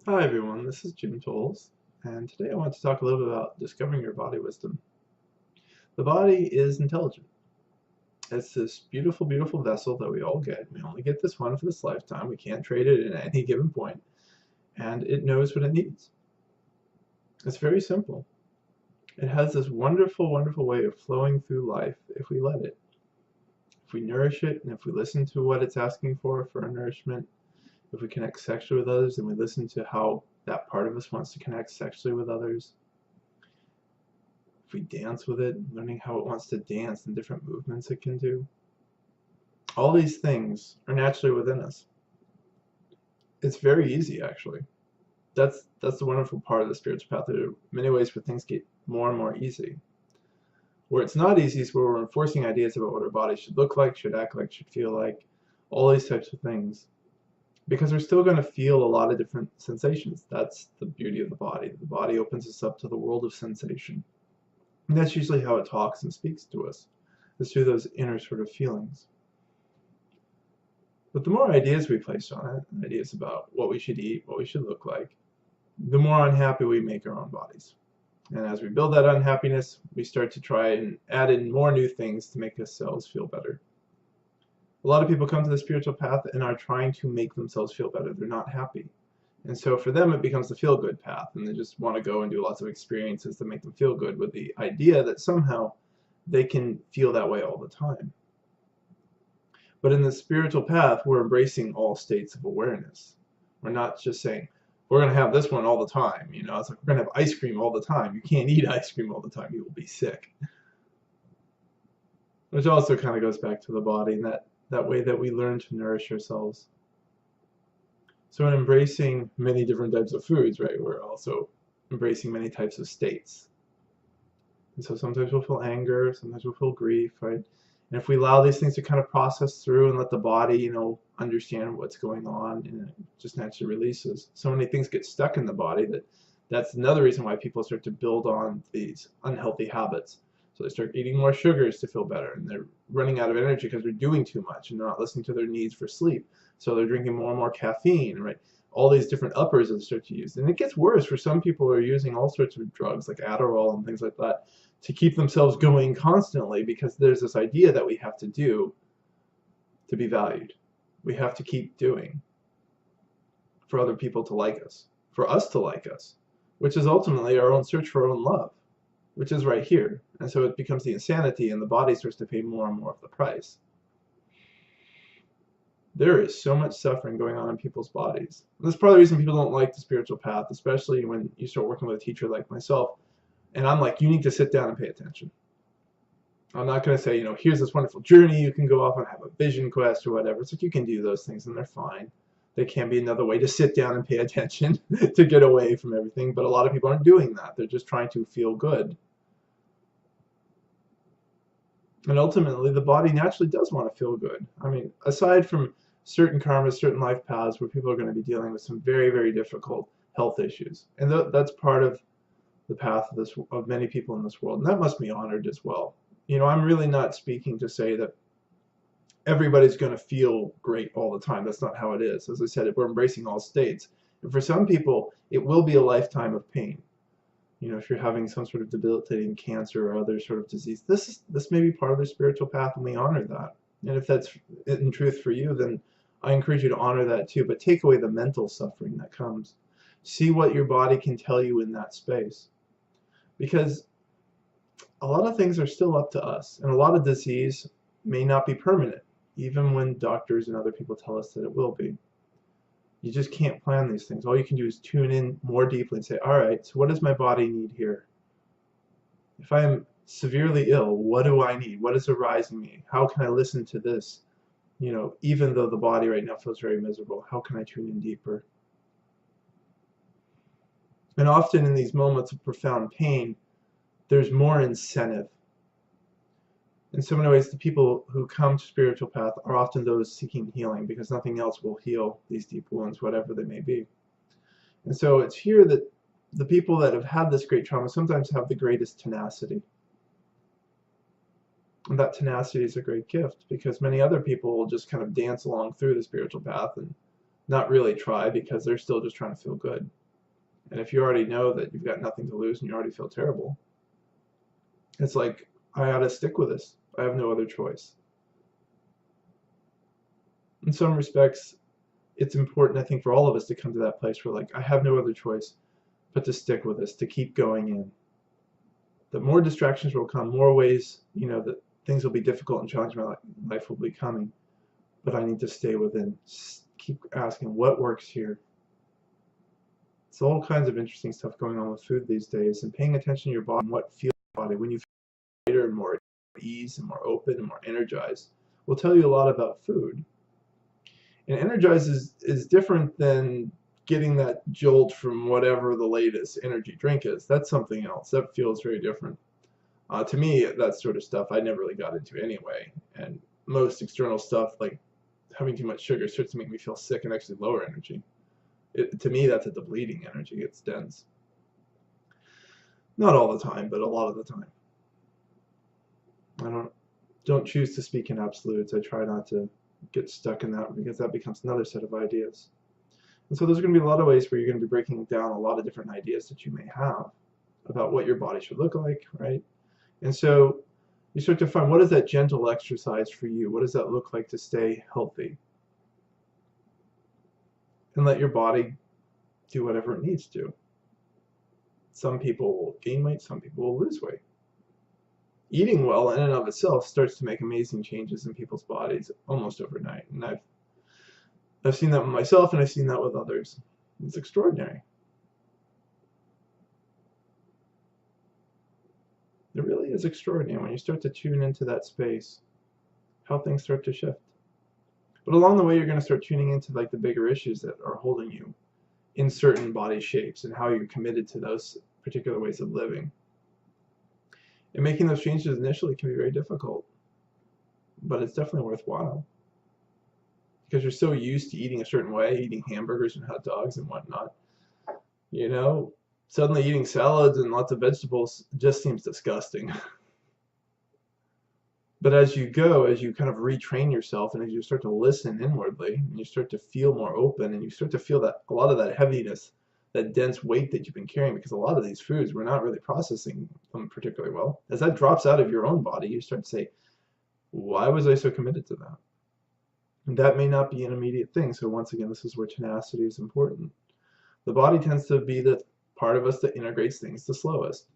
Hi everyone, this is Jim Tolles, and today I want to talk a little bit about discovering your body wisdom. The body is intelligent. It's this beautiful, beautiful vessel that we all get. We only get this one for this lifetime. We can't trade it at any given point, and it knows what it needs. It's very simple. It has this wonderful, wonderful way of flowing through life if we let it. If we nourish it, and if we listen to what it's asking for our nourishment, if we connect sexually with others and we listen to how that part of us wants to connect sexually with others, if we dance with it, learning how it wants to dance and different movements it can do, all these things are naturally within us. It's very easy, actually. That's the wonderful part of the spiritual path. There are many ways where things get more and more easy. Where it's not easy is where we're enforcing ideas about what our body should look like, should act like, should feel like, all these types of things. Because we're still going to feel a lot of different sensations. That's the beauty of the body. The body opens us up to the world of sensation. And that's usually how it talks and speaks to us, is through those inner sort of feelings. But the more ideas we place on it, ideas about what we should eat, what we should look like, the more unhappy we make our own bodies. And as we build that unhappiness, we start to try and add in more new things to make ourselves feel better. A lot of people come to the spiritual path and are trying to make themselves feel better. They're not happy. And so for them, it becomes the feel-good path, and they just want to go and do lots of experiences to make them feel good with the idea that somehow they can feel that way all the time. But in the spiritual path, we're embracing all states of awareness. We're not just saying, we're going to have this one all the time. You know, it's like we're going to have ice cream all the time. You can't eat ice cream all the time. You will be sick. Which also kind of goes back to the body and that way that we learn to nourish ourselves. So in embracing many different types of foods, right, we're also embracing many types of states. And so sometimes we'll feel anger, sometimes we'll feel grief, right? And if we allow these things to kind of process through and let the body, you know, understand what's going on, and it just naturally releases. So many things get stuck in the body that's another reason why people start to build on these unhealthy habits. So they start eating more sugars to feel better, and they're running out of energy because they're doing too much and they're not listening to their needs for sleep. So they're drinking more and more caffeine, right? All these different uppers that they start to use. And it gets worse for some people who are using all sorts of drugs like Adderall and things like that to keep themselves going constantly, because there's this idea that we have to do to be valued. We have to keep doing for other people to like us, for us to like us, which is ultimately our own search for our own love, which is right here. And so it becomes the insanity, and the body starts to pay more and more of the price. There is so much suffering going on in people's bodies. That's part of the reason people don't like the spiritual path, especially when you start working with a teacher like myself. And I'm like, you need to sit down and pay attention. I'm not going to say, you know, here's this wonderful journey you can go off and have a vision quest or whatever. It's like you can do those things and they're fine. They can be another way to sit down and pay attention to get away from everything. But a lot of people aren't doing that. They're just trying to feel good. And ultimately, the body naturally does want to feel good. I mean, aside from certain karmas, certain life paths where people are going to be dealing with some very, very difficult health issues. And that's part of the path of many people in this world. And that must be honored as well. You know, I'm really not speaking to say that everybody's going to feel great all the time. That's not how it is. As I said, we're embracing all states. And for some people, it will be a lifetime of pain. You know, if you're having some sort of debilitating cancer or other sort of disease, this may be part of the spiritual path, and we honor that. And if that's in truth for you, then I encourage you to honor that too. But take away the mental suffering that comes. See what your body can tell you in that space. Because a lot of things are still up to us, and a lot of disease may not be permanent, even when doctors and other people tell us that it will be. You just can't plan these things. All you can do is tune in more deeply and say, all right, so what does my body need here? If I am severely ill, what do I need? What is arising me? How can I listen to this? You know, even though the body right now feels very miserable, how can I tune in deeper? And often in these moments of profound pain, there's more incentive. In so many ways, the people who come to spiritual path are often those seeking healing, because nothing else will heal these deep wounds, whatever they may be. And so it's here that the people that have had this great trauma sometimes have the greatest tenacity. And that tenacity is a great gift, because many other people will just kind of dance along through the spiritual path and not really try, because they're still just trying to feel good. And if you already know that you've got nothing to lose and you already feel terrible, it's like, I ought to stick with this. I have no other choice. In some respects, it's important, I think, for all of us to come to that place where, like, I have no other choice but to stick with this, to keep going in. The more distractions will come, more ways, that things will be difficult and challenging, my life will be coming. But I need to stay within. Keep asking, what works here? It's all kinds of interesting stuff going on with food these days, and paying attention to your body and what feels in your body. When you feel lighter and more at ease and more open and more energized, will tell you a lot about food. And energized is different than getting that jolt from whatever the latest energy drink is. That's something else. That feels very different. To me, that sort of stuff I never really got into anyway. And most external stuff, like having too much sugar, starts to make me feel sick and actually lower energy. To me, that's a depleting energy. It's dense. Not all the time, but a lot of the time. I don't choose to speak in absolutes. I try not to get stuck in that, because that becomes another set of ideas. And so there's going to be a lot of ways where you're going to be breaking down a lot of different ideas that you may have about what your body should look like, right? And so you start to find, what is that gentle exercise for you? What does that look like to stay healthy? And let your body do whatever it needs to. Some people will gain weight, some people will lose weight. Eating well in and of itself starts to make amazing changes in people's bodies almost overnight. And I've seen that with myself, and I've seen that with others. It's extraordinary. It really is extraordinary when you start to tune into that space, how things start to shift. But along the way, you're going to start tuning into like the bigger issues that are holding you in certain body shapes and how you're committed to those particular ways of living. And making those changes initially can be very difficult, but it's definitely worthwhile, because you're so used to eating a certain way, eating hamburgers and hot dogs and whatnot. Suddenly eating salads and lots of vegetables just seems disgusting. But as you kind of retrain yourself, and as you start to listen inwardly, and you start to feel more open, and you start to feel that a lot of that heaviness, that dense weight that you've been carrying, because a lot of these foods, we're not really processing them particularly well. As that drops out of your own body, you start to say, why was I so committed to that? And that may not be an immediate thing. So once again, this is where tenacity is important. The body tends to be the part of us that integrates things the slowest.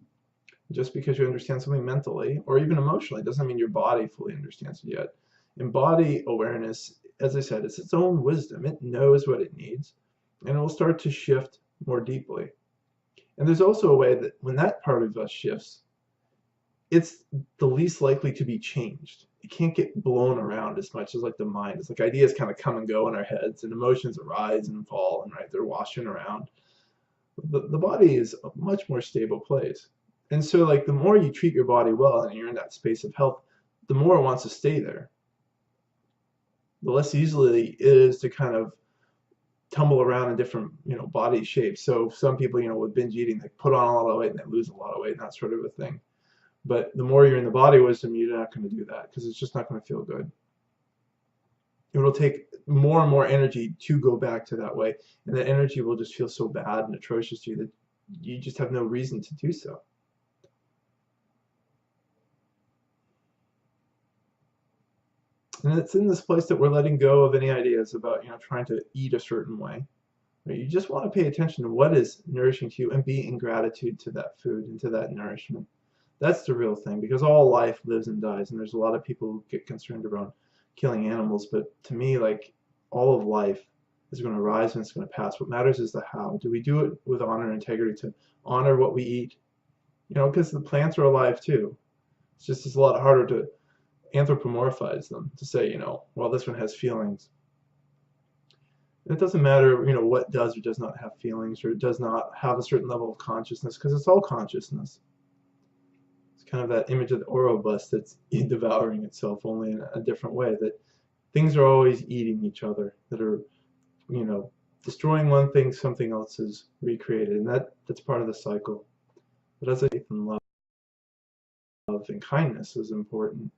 Just because you understand something mentally or even emotionally doesn't mean your body fully understands it yet. And body awareness, as I said, it's its own wisdom. It knows what it needs, and it will start to shift more deeply. And there's also a way that when that part of us shifts, it's the least likely to be changed. It can't get blown around as much as like the mind. It's like ideas kind of come and go in our heads, and emotions arise and fall, and they're washing around. The body is a much more stable place. And so like the more you treat your body well and you're in that space of health, the more it wants to stay there. The less easily it is to kind of tumble around in different, body shapes. So some people, with binge eating, they put on a lot of weight and they lose a lot of weight and that sort of a thing. But the more you're in the body wisdom, you're not going to do that, because it's just not going to feel good. It will take more and more energy to go back to that way, and that energy will just feel so bad and atrocious to you that you just have no reason to do so. And it's in this place that we're letting go of any ideas about, trying to eat a certain way. Right? You just want to pay attention to what is nourishing to you and be in gratitude to that food and to that nourishment. That's the real thing, because all life lives and dies, and there's a lot of people who get concerned around killing animals, but to me, like, all of life is going to rise and it's going to pass. What matters is the how. Do we do it with honor and integrity, to honor what we eat? Because the plants are alive too. It's a lot harder to anthropomorphize them, to say, well, this one has feelings. And it doesn't matter, what does or does not have feelings, or it does not have a certain level of consciousness, because it's all consciousness. It's kind of that image of the Ouroboros that's devouring itself, only in a different way, that things are always eating each other, that are, destroying one thing, something else is recreated, and that's part of the cycle. But as I say, faith and love and kindness is important,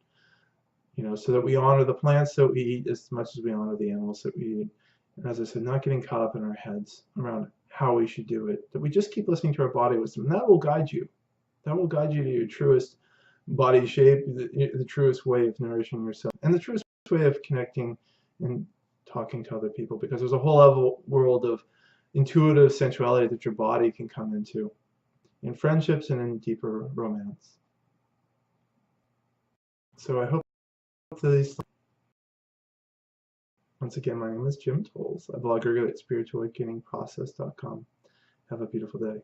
so that we honor the plants that we eat as much as we honor the animals that we eat. And as I said, not getting caught up in our heads around how we should do it, that we just keep listening to our body wisdom, and that will guide you. That will guide you to your truest body shape, the truest way of nourishing yourself, and the truest way of connecting and talking to other people, because there's a whole other world of intuitive sensuality that your body can come into in friendships and in deeper romance. So I hope these. Once again, my name is Jim Tolles. I blog regularly at spiritualawakeningprocess.com. Have a beautiful day.